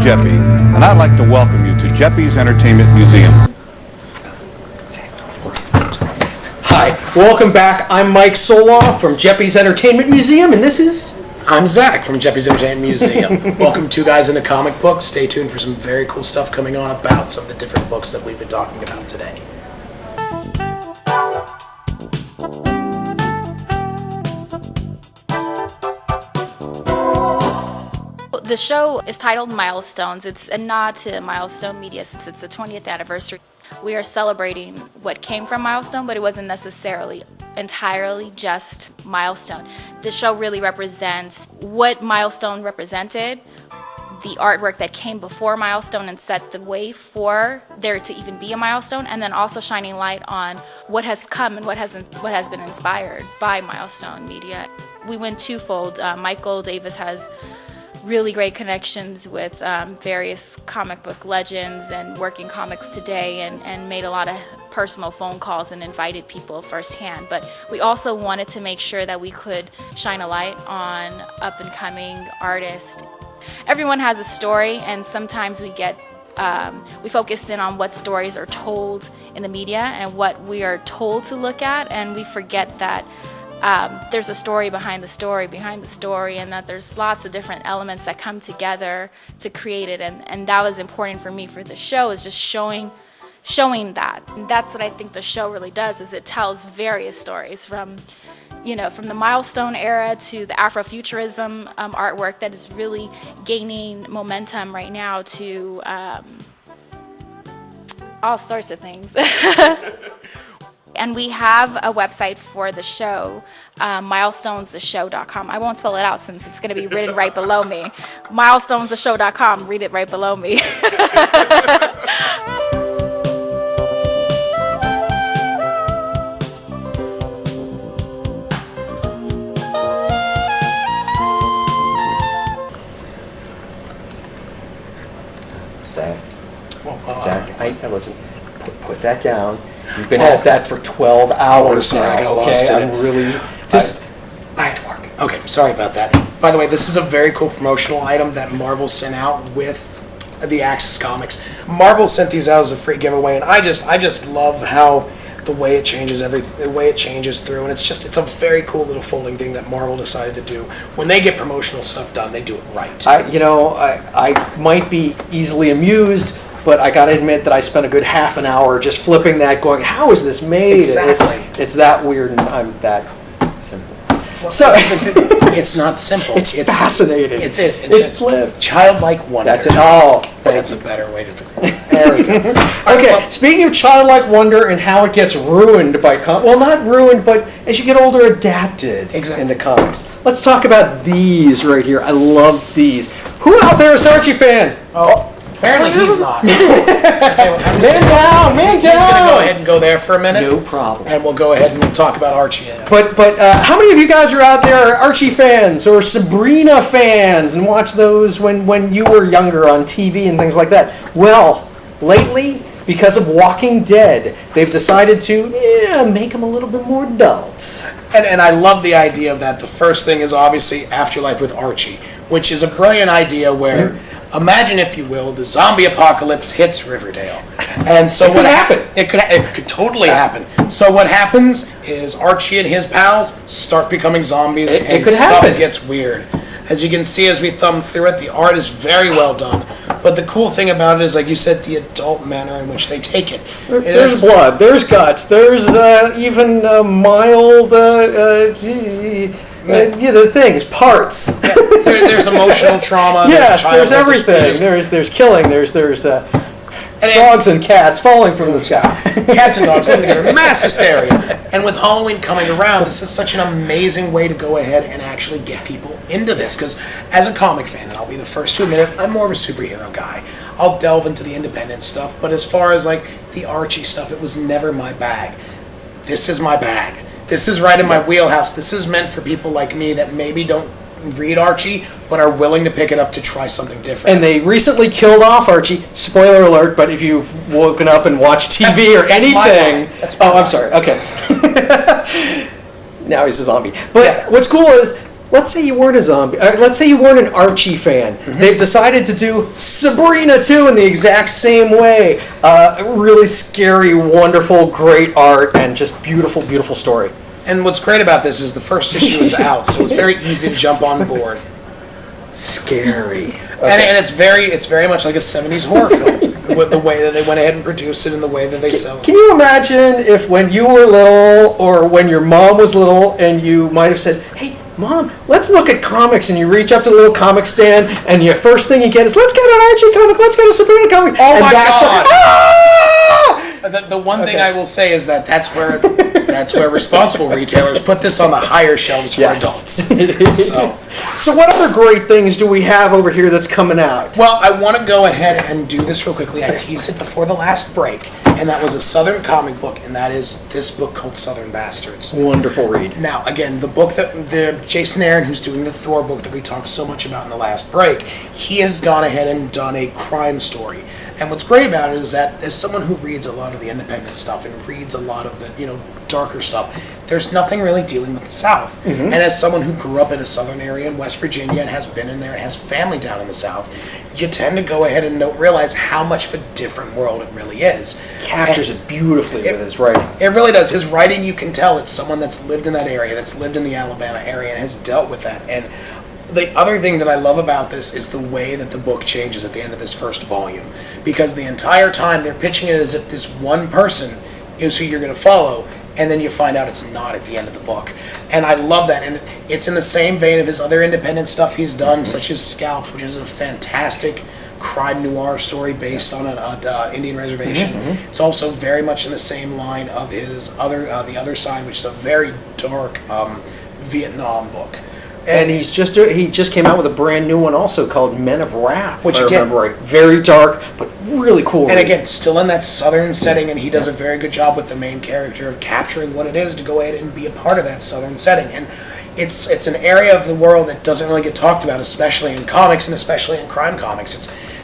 Jeppy, and I'd like to welcome you to Jeppy's Entertainment Museum. Hi, welcome back. I'm Mike Soloff from Jeppy's Entertainment Museum, and I'm Zach from Jeppy's Entertainment Museum. Welcome to Guys Into Comic Books. Stay tuned for some very cool stuff coming on about some of the different books that we've been talking about today. The show is titled Milestones. It's a nod to Milestone Media since it's the 20th anniversary. We are celebrating what came from Milestone, but it wasn't necessarily entirely just Milestone. The show really represents what Milestone represented, the artwork that came before Milestone and set the way for there to even be a milestone, and then also shining light on what has come and what has been inspired by Milestone Media. We went twofold. Michael Davis has really great connections with various comic book legends and working comics today, and made a lot of personal phone calls and invited people firsthand. But we also wanted to make sure that we could shine a light on up-and-coming artists. Everyone has a story, and sometimes we focus in on what stories are told in the media and what we are told to look at, and we forget that there's a story behind the story, and that there's lots of different elements that come together to create it, and that was important for me for the show, is just showing that. And that's what I think the show really does, is it tells various stories from the Milestone era to the Afrofuturism artwork that is really gaining momentum right now, to all sorts of things. And we have a website for the show, milestonestheshow.com. I won't spell it out since it's going to be written right below me. Milestonestheshow.com, read it right below me. Zach, listen, put that down. You've been at that for 12 hours sorry, now. I got lost in it. I'm really... I had to work. Okay, sorry about that. By the way, this is a very cool promotional item that Marvel sent out with the Axis Comics. Marvel sent these out as a free giveaway, and I just love how the way it changes through, and it's a very cool little folding thing that Marvel decided to do. When they get promotional stuff done, they do it right. I might be easily amused, but I gotta admit that I spent a good half an hour just flipping that, going, how is this made? Exactly. It's that weird, and I'm that simple. So it's not simple. It's fascinating. It is. It flips. Childlike wonder. That's it. Oh, that's a better way to do it. There we go. Okay, speaking of childlike wonder and how it gets ruined by well, not ruined, but as you get older, adapted into comics. Let's talk about these right here. I love these. Who out there is an Archie fan? Oh. Apparently he's not. Man down! He's going to go ahead and go there for a minute. No problem. And we'll go ahead and talk about Archie. But how many of you guys are out there Archie fans or Sabrina fans and watch those when you were younger on TV and things like that? Well, lately, because of Walking Dead, they've decided to make them a little bit more adult. And I love the idea of that. The first thing is obviously Afterlife with Archie, which is a brilliant idea where... Imagine, if you will, the zombie apocalypse hits Riverdale, and so what happened? It could totally happen. So what happens is Archie and his pals start becoming zombies, and stuff gets weird. As you can see, as we thumb through it, the art is very well done. But the cool thing about it is, like you said, the adult manner in which they take it. There's blood. There's guts. There's even mild. The things, parts. Yeah. There's emotional trauma. Yes, there's everything. There's killing. There's dogs and cats falling from the sky. Cats and dogs living together, mass hysteria. And with Halloween coming around, this is such an amazing way to go ahead and actually get people into this. Because as a comic fan, and I'll be the first to admit it, I'm more of a superhero guy. I'll delve into the independent stuff, but as far as like the Archie stuff, it was never my bag. This is my bag. This is right in my wheelhouse. This is meant for people like me that maybe don't read Archie, but are willing to pick it up to try something different. And they recently killed off Archie. Spoiler alert, but if you've woken up and watched TV or anything... I'm sorry. Okay. Now he's a zombie. But what's cool is let's say you weren't a zombie. Let's say you weren't an Archie fan. They've decided to do Sabrina 2 in the exact same way. Really scary, wonderful, great art, and just beautiful, beautiful story. And what's great about this is the first issue is out, so it's very easy to jump on board. Scary. And it's very much like a 70s horror film with the way that they went ahead and produced it and the way that they sell it. Can you imagine if when you were little or when your mom was little and you might have said, hey, Mom, let's look at comics, and you reach up to the little comic stand and your first thing you get is, let's get an Archie comic, let's get a Sabrina comic. Oh and my God! Ah! The one thing I will say is that's where responsible retailers put this on the higher shelves for adults. So what other great things do we have over here that's coming out? Well, I want to go ahead and do this real quickly. I teased it before the last break, and that was a Southern comic book, and that is this book called Southern Bastards. Wonderful read. Now, again, the book that the Jason Aaron, who's doing the Thor book that we talked so much about in the last break, he has gone ahead and done a crime story. And what's great about it is that as someone who reads a lot of the independent stuff and reads a lot of the, darker stuff, there's nothing really dealing with the South. And as someone who grew up in a southern area in West Virginia and has been in there and has family down in the South, you tend to go ahead and realize how much of a different world it really is. Captures it beautifully with his writing. It really does. His writing, you can tell it's someone that's lived in that area, that's lived in the Alabama area and has dealt with that. And the other thing that I love about this is the way that the book changes at the end of this first volume. Because the entire time they're pitching it as if this one person is who you're going to follow, and then you find out it's not at the end of the book. And I love that. And it's in the same vein of his other independent stuff he's done, such as Scalped, which is a fantastic crime noir story based on an Indian reservation. It's also very much in the same line of his The Other Side, which is a very dark Vietnam book. And he just came out with a brand new one also called Men of Wrath, which if I again, remember right. Very dark, but really cool. And again, still in that southern setting, and he does a very good job with the main character of capturing what it is to go ahead and be a part of that southern setting. And it's an area of the world that doesn't really get talked about, especially in comics and especially in crime comics.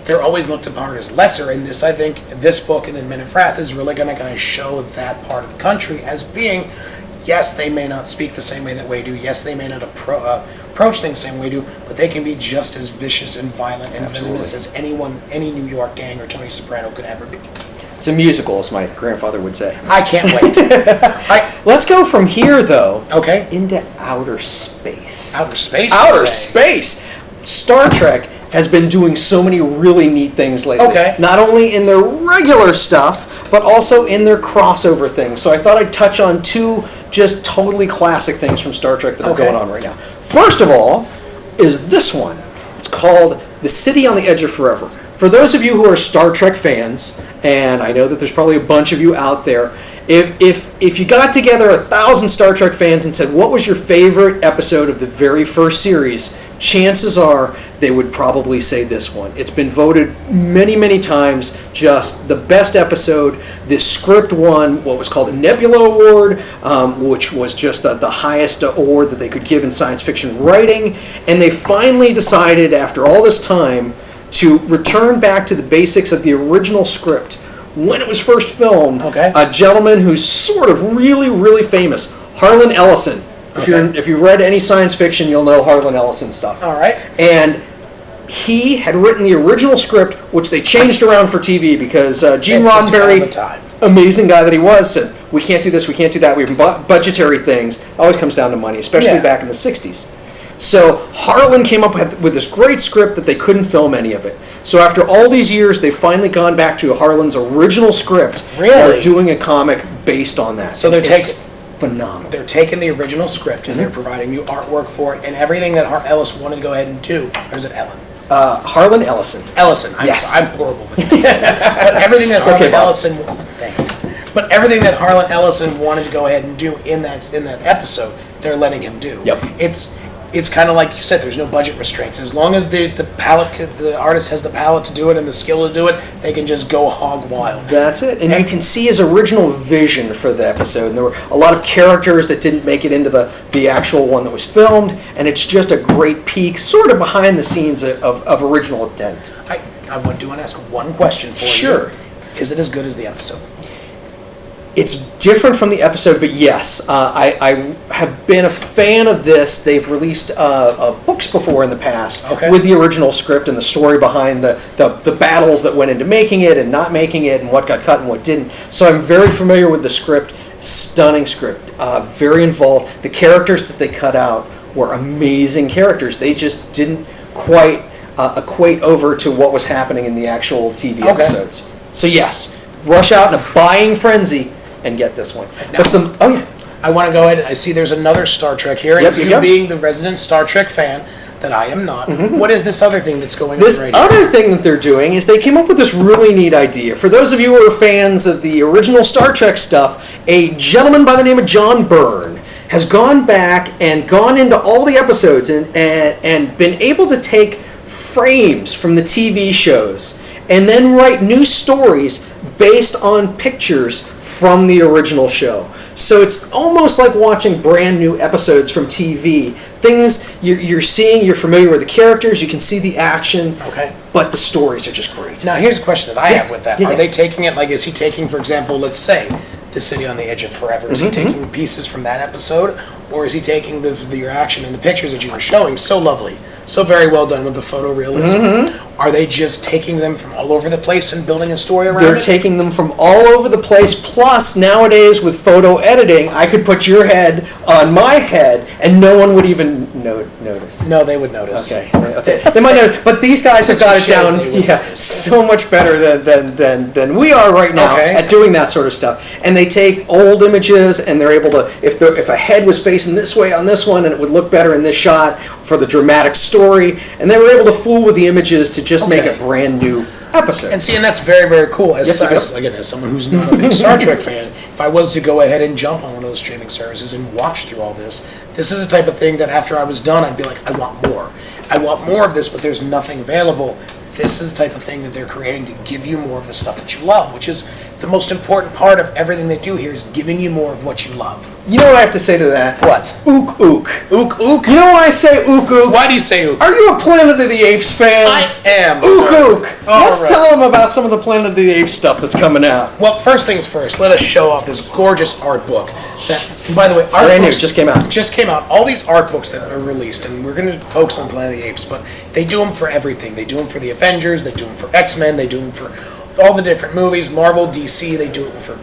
They're always looked upon as lesser, and I think this book and then Men of Wrath is really going to show that part of the country as being, yes, they may not speak the same way that we do. Yes, they may not approach things the same way we do, but they can be just as vicious and violent and venomous as any New York gang or Tony Soprano could ever be. It's a musical, as my grandfather would say. I can't wait. Let's go from here, though, into outer space. Outer space? Outer space! Star Trek has been doing so many really neat things lately. Not only in their regular stuff, but also in their crossover things. So I thought I'd touch on two just totally classic things from Star Trek that are going on right now. First of all is this one. It's called The City on the Edge of Forever. For those of you who are Star Trek fans, and I know that there's probably a bunch of you out there, if you got together 1,000 Star Trek fans and said, what was your favorite episode of the very first series, chances are they would probably say this one. It's been voted many, many times just the best episode. This script won what was called the Nebula Award, which was just the highest award that they could give in science fiction writing. And they finally decided, after all this time, to return back to the basics of the original script. When it was first filmed, a gentleman who's sort of really, really famous, Harlan Ellison. If you've read any science fiction, you'll know Harlan Ellison stuff. All right. And he had written the original script, which they changed around for TV because Gene Roddenberry, amazing guy that he was, said, we can't do this, we can't do that. We have budgetary things. It always comes down to money, especially back in the 60s. So Harlan came up with this great script that they couldn't film any of it. So after all these years, they've finally gone back to Harlan's original script. Really? They're doing a comic based on that. So it's phenomenal. They're taking the original script and they're providing new artwork for it and everything that Ellis wanted to go ahead and do. Or is it Ellen? Harlan Ellison. Ellison. I'm horrible with names. But everything that Harlan Ellison wanted to go ahead and do in that episode, they're letting him do. It's kind of like you said, there's no budget restraints. As long as the artist has the palette to do it and the skill to do it, they can just go hog wild. That's it. And you can see his original vision for the episode. And there were a lot of characters that didn't make it into the actual one that was filmed. And it's just a great peek, sort of behind the scenes of original intent. I do want to ask one question for you. Sure. Is it as good as the episode? It's different from the episode, but yes, I have been a fan of this. They've released books before in the past with the original script and the story behind the battles that went into making it and not making it and what got cut and what didn't. So I'm very familiar with the script. Stunning script, very involved. The characters that they cut out were amazing characters. They just didn't quite equate over to what was happening in the actual TV episodes. So yes, rush out in a buying frenzy and get this one. Now, I want to go ahead. I see there's another Star Trek here, and you being the resident Star Trek fan that I am not. What is this other thing that's going on right here? This other thing that they're doing is they came up with this really neat idea. For those of you who are fans of the original Star Trek stuff, a gentleman by the name of John Byrne has gone back and gone into all the episodes and been able to take frames from the TV shows and then write new stories based on pictures from the original show. So it's almost like watching brand new episodes from TV. Things you're seeing, you're familiar with the characters, you can see the action, but the stories are just great. Now here's a question that I have with that. Are they taking it, like, is he taking, for example, let's say, The City on the Edge of Forever? Is he taking pieces from that episode? Or is he taking your action and the pictures that you were showing, so lovely, so very well done with the photorealism? Are they just taking them from all over the place and building a story around it? They're taking them from all over the place, plus nowadays with photo editing, I could put your head on my head and no one would even notice. No, they would notice. Okay. They might notice, but these guys have got it down so much better than we are right now at doing that sort of stuff. And they take old images and they're able to, if a head was facing this way on this one and it would look better in this shot for the dramatic story, and they were able to fool with the images to just make a brand new episode. And that's very, very cool. As someone who's not a big Star Trek fan, if I was to go ahead and jump on one of those streaming services and watch through all this, this is the type of thing that after I was done, I'd be like, I want more. I want more of this, but there's nothing available. This is the type of thing that they're creating to give you more of the stuff that you love, which is the most important part of everything they do here, is giving you more of what you love. You know what I have to say to that? What? Ook ook. Ook ook? You know why I say ook ook? Why do you say ook? Are you a Planet of the Apes fan? I am. Ook ook. Let's tell them about some of the Planet of the Apes stuff that's coming out. Well, first things first, let us show off this gorgeous art book. That, by the way, art brand books new, just came out. Just came out. All these art books that are released, and we're going to focus on Planet of the Apes, but they do them for everything. They do them for the Avengers, they do them for X-Men, they do them for all the different movies, Marvel, DC, they do it for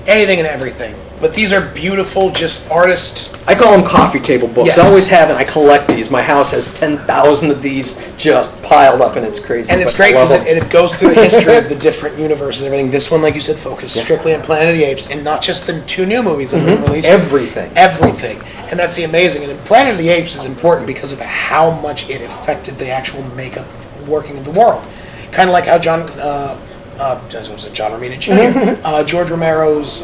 anything and everything. But these are beautiful, just artists. I call them coffee table books. Yes. I always have, and I collect these. My house has 10,000 of these just piled up, and it's crazy. And it's great because it goes through the history of the different universes and everything. This one, like you said, focused strictly on Planet of the Apes, and not just the 2 new movies that have been released. Everything. And that's the amazing. And Planet of the Apes is important because of how much it affected the actual makeup working of the world. Kind of like how John Romita Jr., George Romero's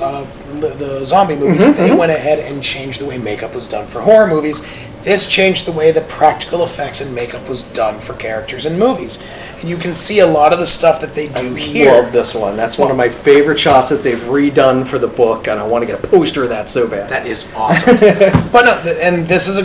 the zombie movies, they went ahead and changed the way makeup was done for horror movies. This changed the way the practical effects and makeup was done for characters in movies. And you can see a lot of the stuff that they do here. I love this one. That's one of my favorite shots that they've redone for the book, and I want to get a poster of that so bad. That is awesome. But no, and this is a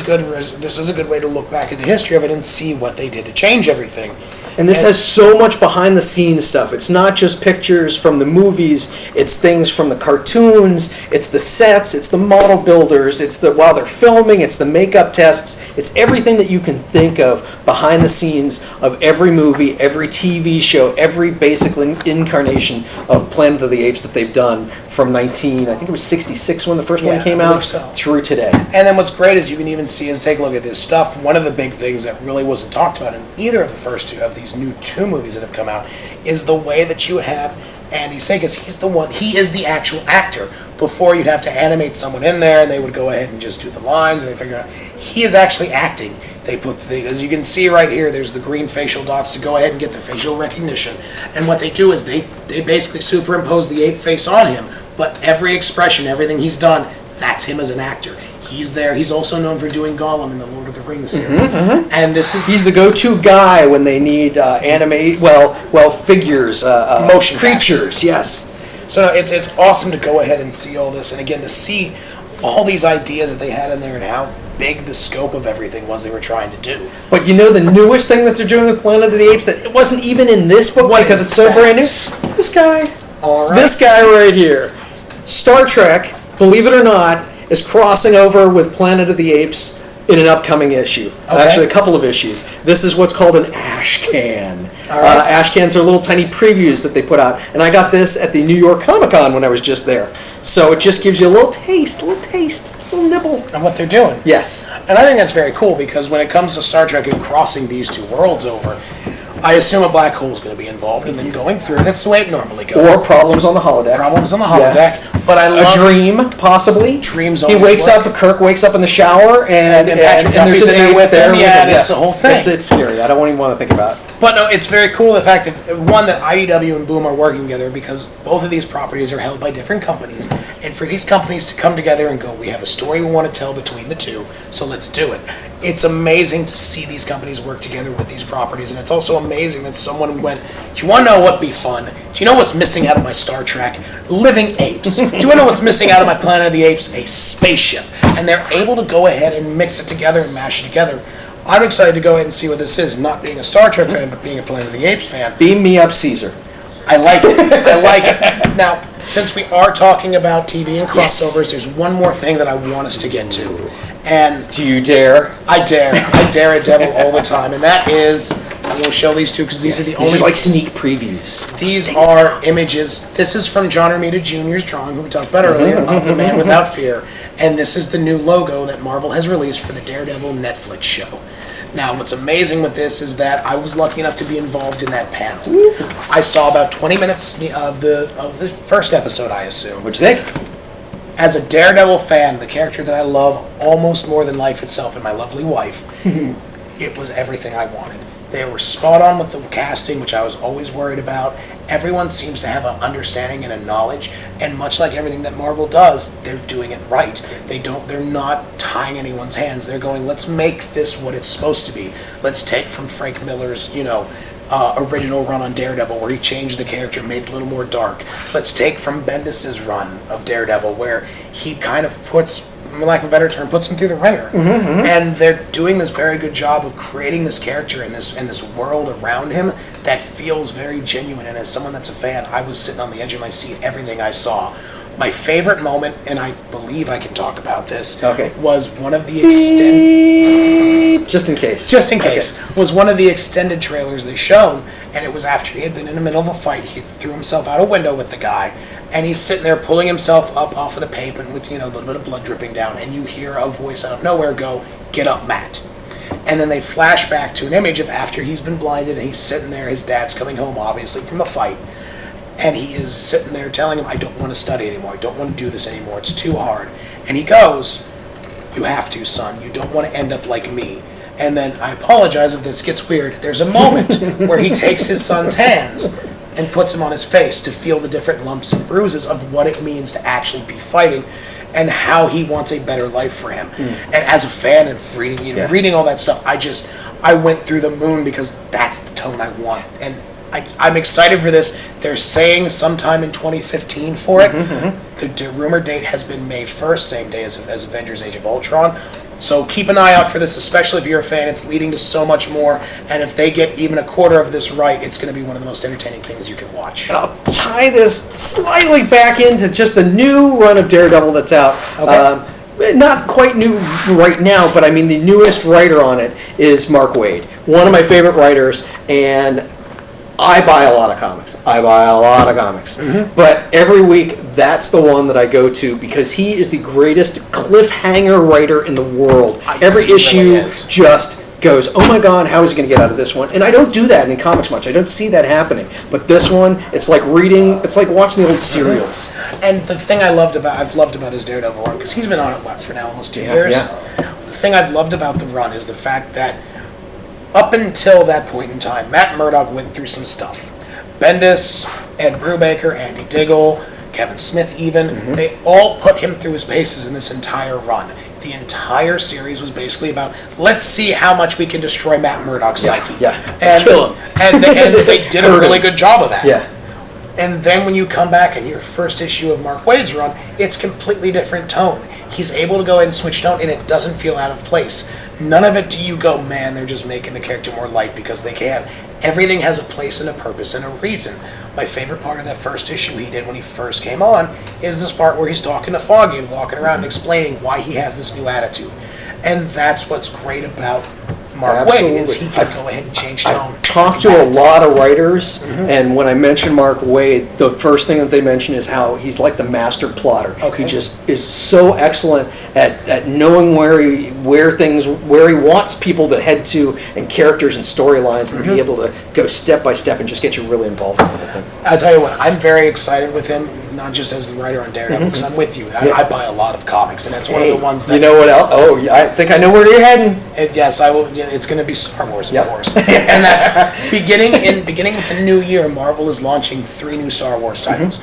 good way to look back at the history of it and see what they did to change everything. And this has so much behind the scenes stuff. It's not just pictures from the movies, it's things from the cartoons, it's the sets, it's the model builders, it's while they're filming, it's the makeup tests, it's everything that you can think of behind the scenes of every movie, every TV show, every basic incarnation of Planet of the Apes that they've done from I think it was 66 when the first one came out, through today. And then what's great is you can even see, take a look at this stuff. One of the big things that really wasn't talked about in either of the first two of these new 2 movies that have come out is the way that you have Andy Serkis. He is the actual actor. Before, you'd have to animate someone in there and they would go ahead and just do the lines and they figure out. He is actually acting. They put as you can see right here, there's the green facial dots to go ahead and get the facial recognition. And what they do is they basically superimpose the ape face on him, but every expression, everything he's done, that's him as an actor. He's there. He's also known for doing Gollum in the Lord of the Rings series. And he's the go-to guy when they need figures, motion creatures. Capture. Yes. So it's awesome to go ahead and see all this, and again to see all these ideas that they had in there and how big the scope of everything was they were trying to do. But you know the newest thing that they're doing with Planet of the Apes that it wasn't even in this book because it's so brand new? This guy. All right. This guy right here. Star Trek, believe it or not, is crossing over with Planet of the Apes in an upcoming issue. Actually, a couple of issues. This is what's called an ash can. All right. Ash cans are little tiny previews that they put out. And I got this at the New York Comic Con when I was just there. So it just gives you a little taste, a little nibble. And what they're doing. Yes. And I think that's very cool because when it comes to Star Trek and crossing these two worlds over, I assume a black hole is going to be involved and then going through. That's the way it normally goes. Or problems on the holodeck. Problems on the holodeck. Yes. But I love a dream, possibly. Dreams He always wakes work. up, Kirk wakes up in the shower, and Patrick there's Duffy's an in there ape with him. Yeah, and it's yes. the whole thing. It's scary. I don't even want to think about it. But no, it's very cool the fact that, one, that IDW and Boom are working together because both of these properties are held by different companies. And for these companies to come together and go, we have a story we want to tell between the two, so let's do it. It's amazing to see these companies work together with these properties. And it's also amazing that someone went, do you want to know what'd be fun? Do you know what's missing out of my Star Trek? Living apes. Do you want to know what's missing out of my Planet of the Apes? A spaceship. And they're able to go ahead and mix it together and mash it together. I'm excited to go ahead and see what this is, not being a Star Trek fan, but being a Planet of the Apes fan. Beam me up, Caesar. I like it. I like it. Now, since we are talking about TV and crossovers, there's one more thing that I want us to get to. And do you dare? I dare a devil all the time. And that is, I'm going to show these two because these are the only... These are like sneak previews. These are images. This is from John Romita Jr.'s drawing, who we talked about earlier, of The Man Without Fear. And this is the new logo that Marvel has released for the Daredevil Netflix show. Now, what's amazing with this is that I was lucky enough to be involved in that panel. I saw about 20 minutes of the first episode, I assume. What'd you think? As a Daredevil fan, the character that I love almost more than life itself and my lovely wife, it was everything I wanted. They were spot on with the casting, which I was always worried about. Everyone seems to have an understanding and a knowledge, and much like everything that Marvel does, they're doing it right. They're not tying anyone's hands. They're going, let's make this what it's supposed to be. Let's take from Frank Miller's, original run on Daredevil, where he changed the character, made it a little more dark. Let's take from Bendis's run of Daredevil, where he kind of puts, for lack of a better term, puts him through the ringer. And they're doing this very good job of creating this character and this world around him that feels very genuine. And as someone that's a fan, I was sitting on the edge of my seat everything I saw. My favorite moment, and I believe I can talk about this, was one of the Just in case. Was one of the extended trailers they shown, and it was after he had been in the middle of a fight. He threw himself out a window with the guy, and he's sitting there pulling himself up off of the pavement with, a little bit of blood dripping down, and you hear a voice out of nowhere go, "Get up, Matt." And then they flash back to an image of after he's been blinded, and he's sitting there, his dad's coming home, obviously, from a fight, and he is sitting there telling him, I don't want to study anymore, I don't want to do this anymore, it's too hard. And he goes, you have to, son, you don't want to end up like me. And then, I apologize if this gets weird, there's a moment where he takes his son's hands and puts him on his face to feel the different lumps and bruises of what it means to actually be fighting and how he wants a better life for him. And as a fan and reading all that stuff, I went through the moon because that's the tone I want. And I'm excited for this. They're saying sometime in 2015 for it. The rumor date has been May 1st, same day as Avengers Age of Ultron. So keep an eye out for this, especially if you're a fan. It's leading to so much more. And if they get even a quarter of this right, it's going to be one of the most entertaining things you can watch. And I'll tie this slightly back into just the new run of Daredevil that's out. Not quite new right now, but I mean the newest writer on it is Mark Waid, one of my favorite writers, and I buy a lot of comics. But every week, that's the one that I go to because he is the greatest cliffhanger writer in the world. Every issue just goes, oh my God, how is he going to get out of this one? And I don't do that in comics much. I don't see that happening. But this one, it's like watching the old serials. And the thing I've loved about his Daredevil run, because he's been on it, for now, almost 2 years? The thing I've loved about the run is the fact that up until that point in time, Matt Murdock went through some stuff. Bendis, Ed Brubaker, Andy Diggle, Kevin Smith even, they all put him through his paces in this entire run. The entire series was basically about, let's see how much we can destroy Matt Murdock's psyche. Let's kill him. And they did a really good job of that. And then when you come back and your first issue of Mark Waid's run, it's completely different tone. He's able to go ahead and switch tone, and it doesn't feel out of place. None of it do you go, man, they're just making the character more light because they can. Everything has a place and a purpose and a reason. My favorite part of that first issue he did when he first came on is this part where he's talking to Foggy and walking around and explaining why he has this new attitude. And that's what's great about Mark Waid, is he can go ahead and change tone. I've talked to a lot of writers, and when I mention Mark Waid, the first thing that they mention is how he's like the master plotter. Okay. He just is so excellent at knowing where he wants people to head to, and characters and storylines, and be able to go step by step and just get you really involved in everything. I'll tell you what, I'm very excited with him, not just as the writer on Daredevil, because I'm with you. I buy a lot of comics, and that's one of the ones that... You know what else? Oh, yeah, I think I know where you're heading. Yes, I will. Yeah, it's going to be Star Wars, of course, and that's beginning with the new year. Marvel is launching 3 new Star Wars titles.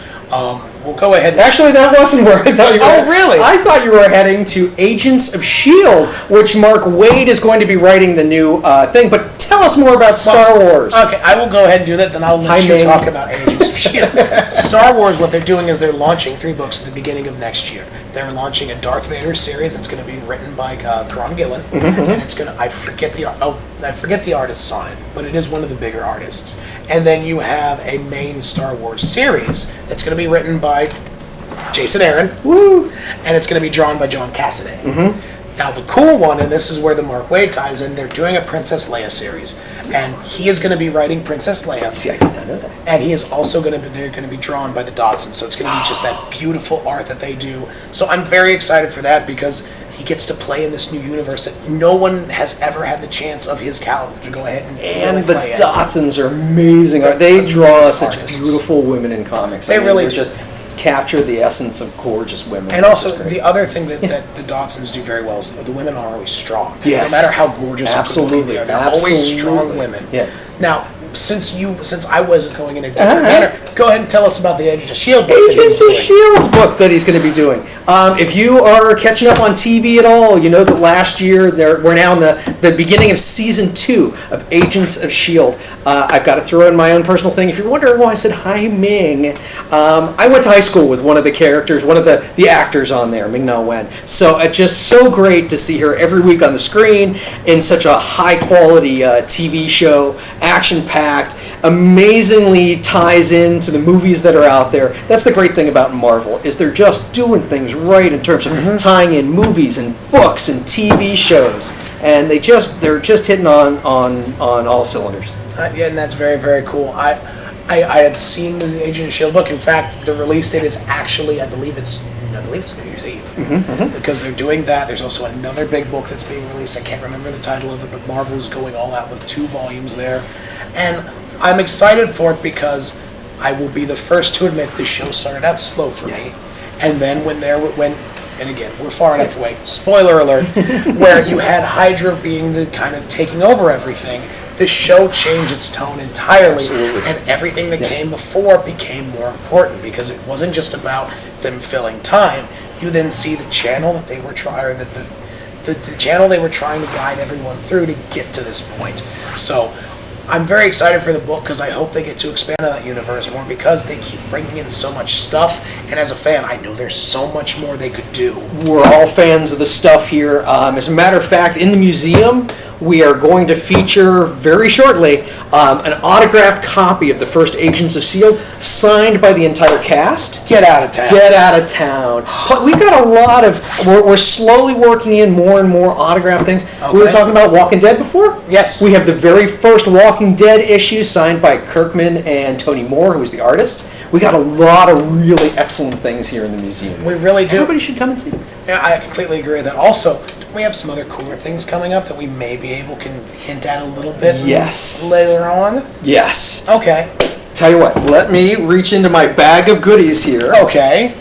We'll go ahead. Actually, that wasn't where I thought you were. Oh, really? I thought you were heading to Agents of S.H.I.E.L.D., which Mark Waid is going to be writing the new thing. But tell us more about Star Wars. Okay, I will go ahead and do that. Then I'll let you Ming. talk about Agents of S.H.I.E.L.D. Star Wars, what they're doing is they're launching 3 books at the beginning of next year. They're launching a Darth Vader series that's going to be written by Karan Gillan, and it's going to, I forget the artists on it, but it is one of the bigger artists. And then you have a main Star Wars series that's going to be written by Jason Aaron, and it's going to be drawn by John Cassaday. Now the cool one, and this is where the Mark Waid ties in, they're doing a Princess Leia series, and he is going to be writing Princess Leia. See, I did not know that. And he is also they're going to be drawn by the Dodsons, so it's going to be just that beautiful art that they do. So I'm very excited for that because he gets to play in this new universe that no one has ever had the chance of his caliber to go ahead and And really the play in. Dodsons are amazing. They draw Amazing such artists. beautiful women in comics. They really they're do. just capture the essence of gorgeous women. And also, which is great. the other thing that the Dodsons do very well is the women are always strong. Yes. No matter how gorgeous Absolutely. or good looking they are, they're always strong Absolutely. women. Yeah. Now, since I was going in a different manner, go ahead and tell us about the Agents of S.H.I.E.L.D. book that he's Agents of doing. S.H.I.E.L.D. book that he's going to be doing. If you are catching up on TV at all, you know that last year we're now in the beginning of season 2 of Agents of S.H.I.E.L.D. I've got to throw in my own personal thing. If you're wondering why I said Hai Ming, I went to high school with one of the characters, one of the actors on there, Ming Na Wen. So it's just so great to see her every week on the screen in such a high quality TV show, action-packed, amazingly ties into the movies that are out there. That's the great thing about Marvel, is they're just doing things right in terms of tying in movies and books and TV shows, and they're just hitting on all cylinders. Yeah, and that's very, very cool. I had seen the Agent of S.H.I.E.L.D. book. In fact, the release date is actually, I believe it's New Year's Eve. Because they're doing that. There's also another big book that's being released. I can't remember the title of it, but Marvel is going all out with 2 volumes there. And I'm excited for it because I will be the first to admit this show started out slow for me. And then and again, we're far enough away, spoiler alert, where you had Hydra being the kind of taking over everything, the show changed its tone entirely. Absolutely. And everything that came before became more important because it wasn't just about them filling time. You then see the channel that they were trying, the channel they were trying to guide everyone through to get to this point. So I'm very excited for the book because I hope they get to expand on that universe more because they keep bringing in so much stuff. And as a fan, I know there's so much more they could do. We're all fans of the stuff here. As a matter of fact, in the museum, we are going to feature very shortly an autographed copy of the first Agents of S.H.I.E.L.D. signed by the entire cast. Get out of town. Get out of town. But we've got a lot of, we're slowly working in more and more autographed things. We were Okay. talking about Walking Dead before. Yes. We have the very first Walking Dead issue signed by Kirkman and Tony Moore, who was the artist. We got a lot of really excellent things here in the museum. We really do. Everybody should come and see them. Yeah, I completely agree with that. Also, don't we have some other cooler things coming up that we may be able can hint at a little bit Yes. later on? Yes. Okay. Tell you what, let me reach into my bag of goodies here. Okay.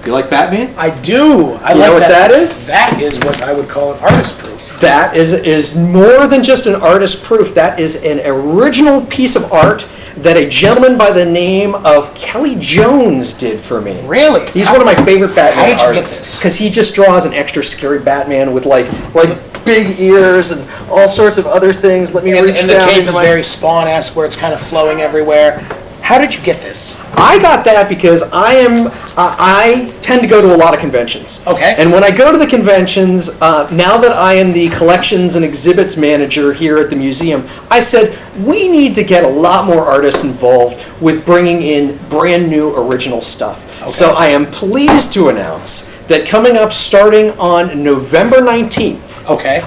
You like Batman? I do. I You like know what that is? That is what I would call an artist proof. That is more than just an artist proof. That is an original piece of art that a gentleman by the name of Kelly Jones did for me. Really? He's one of my favorite How Batman did you get artists this? because he just draws an extra scary Batman with like big ears and all sorts of other things. Let me And, reach and the down cape into is my- very Spawn-esque, where it's kind of flowing everywhere. How did you get this? I got that because I tend to go to a lot of conventions. Okay. And when I go to the conventions, now that I am the collections and exhibits manager here at the museum, I said we need to get a lot more artists involved with bringing in brand new original stuff. So I am pleased to announce that coming up starting on November 19th, Okay.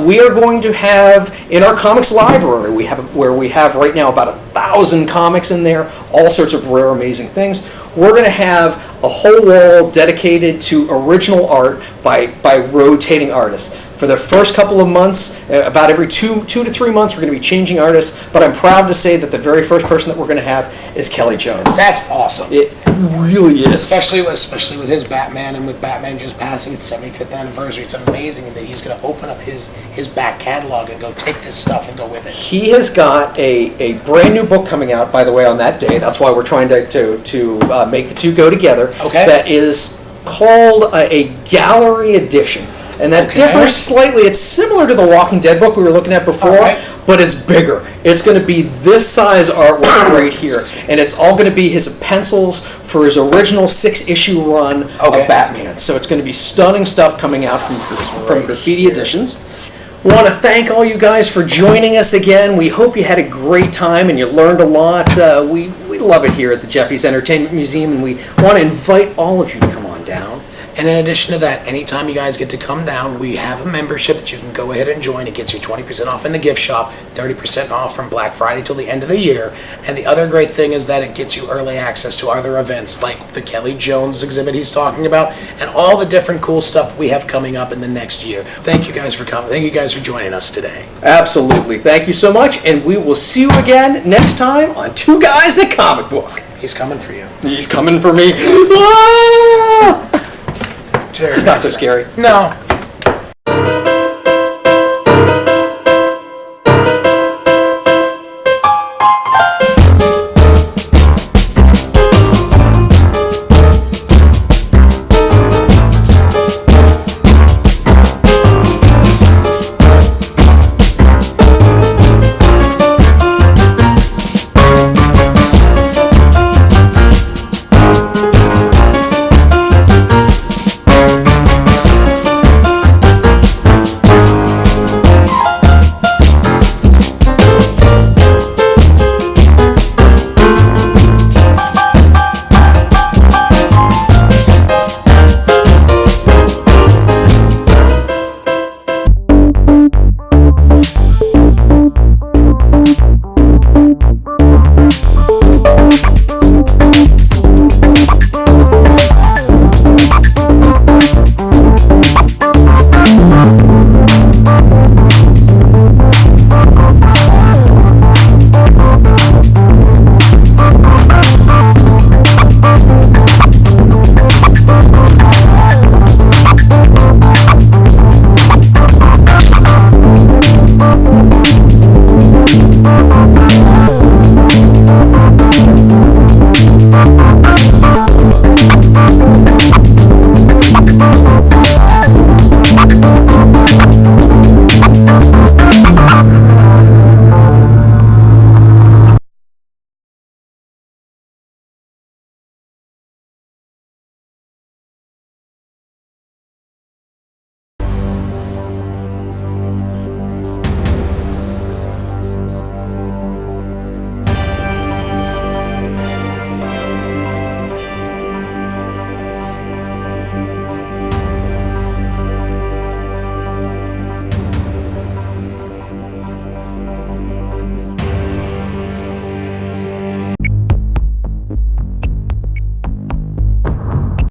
we are going to have in our comics library, where we have right now about 1,000 comics in there, all sorts of rare, amazing things. We're going to have a whole wall dedicated to original art by rotating artists. For the first couple of months, about every two to 3 months, we're going to be changing artists. But I'm proud to say that the very first person that we're going to have is Kelly Jones. That's awesome. It really is. Especially with his Batman, and with Batman just passing its 75th anniversary, it's amazing that he's going to open up his back catalog and go take this stuff and go with it. He has got a brand new book coming out, by the way, on that day. That's why we're trying to make the two go together. Okay. That is called a gallery edition. And that Okay. differs slightly. It's similar to the Walking Dead book we were looking at before, Alright. but it's bigger. It's going to be this size artwork right here. And it's all going to be his pencils for his original 6-issue run Okay. of Batman. So it's going to be stunning stuff coming out from Graffiti Editions. We want to thank all you guys for joining us again. We hope you had a great time and you learned a lot. We love it here at the Jeppy's Entertainment Museum, and we want to invite all of you to come on down. And in addition to that, anytime you guys get to come down, we have a membership that you can go ahead and join. It gets you 20% off in the gift shop, 30% off from Black Friday till the end of the year. And the other great thing is that it gets you early access to other events like the Kelly Jones exhibit he's talking about, and all the different cool stuff we have coming up in the next year. Thank you guys for coming. Thank you guys for joining us today. Absolutely. Thank you so much, and we will see you again next time on Two Guys the Comic Book. He's coming for you. He's coming for me. Ah! Cheers. It's not so scary. No.